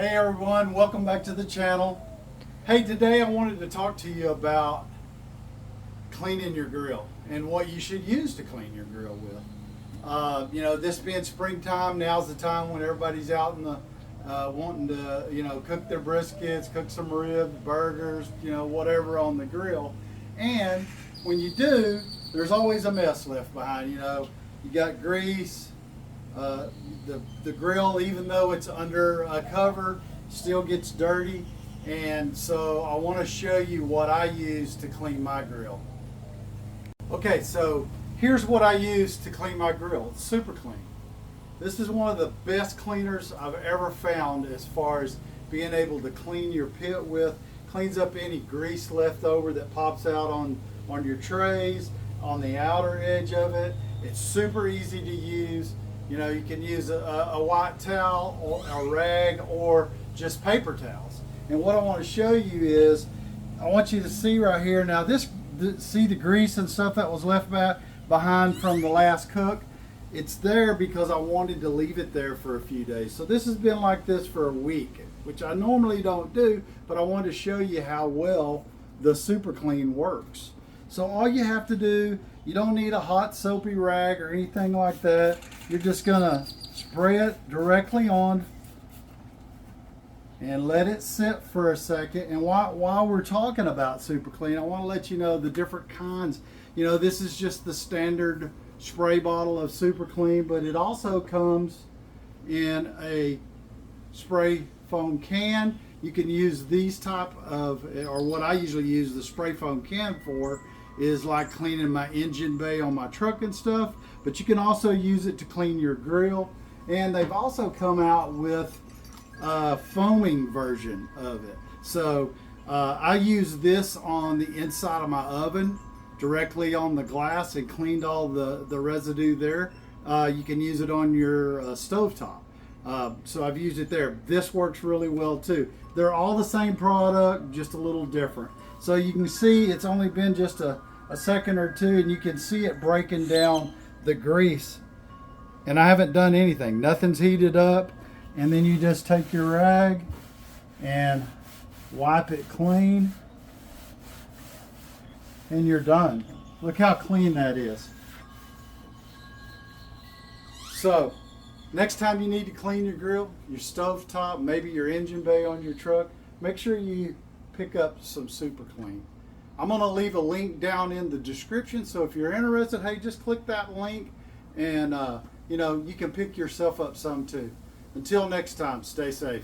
Hey everyone, welcome back to the channel. Hey, today I wanted to talk to you about cleaning your grill and what you should use to clean your grill with. This being springtime, now's the time when everybody's out in the wanting to, cook their briskets, cook some ribs, burgers, whatever on the grill. And when you do, there's always a mess left behind. You got grease. The grill, even though it's under a cover, still gets dirty, and so I want to show you what I use to clean my grill. Okay, so here's what I use to clean my grill. It's Super Clean. This is one of the best cleaners I've ever found as far as being able to clean your pit with. Cleans up any grease left over that pops out on your trays, on the outer edge of it. It's super easy to use. You can use a white towel or a rag or just paper towels. And what I want to show you is, I want you to see right here. Now see the grease and stuff that was left behind from the last cook? It's there because I wanted to leave it there for a few days. So this has been like this for a week, which I normally don't do, but I wanted to show you how well the Super Clean works. So all you have to do, you don't need a hot soapy rag or anything like that. You're just gonna spray it directly on and let it sit for a second. And while we're talking about Super Clean, I want to let you know the different kinds. This is just the standard spray bottle of Super Clean, but it also comes in a spray foam can. You can use these type of, or what I usually use the spray foam can for, is like cleaning my engine bay on my truck and stuff, but you can also use it to clean your grill. And they've also come out with a foaming version of it. So I use this on the inside of my oven, directly on the glass, and cleaned all the residue there. You can use it on your stovetop. So I've used it there. This works really well too. They're all the same product, just a little different. So you can see it's only been just a second or two, and you can see it breaking down the grease. And I haven't done anything. Nothing's heated up. And then you just take your rag and wipe it clean, and you're done. Look how clean that is. So next time you need to clean your grill, your stove top, maybe your engine bay on your truck, make sure you pick up some Super Clean. I'm going to leave a link down in the description, so if you're interested, hey, just click that link, and you can pick yourself up some too. Until next time, stay safe.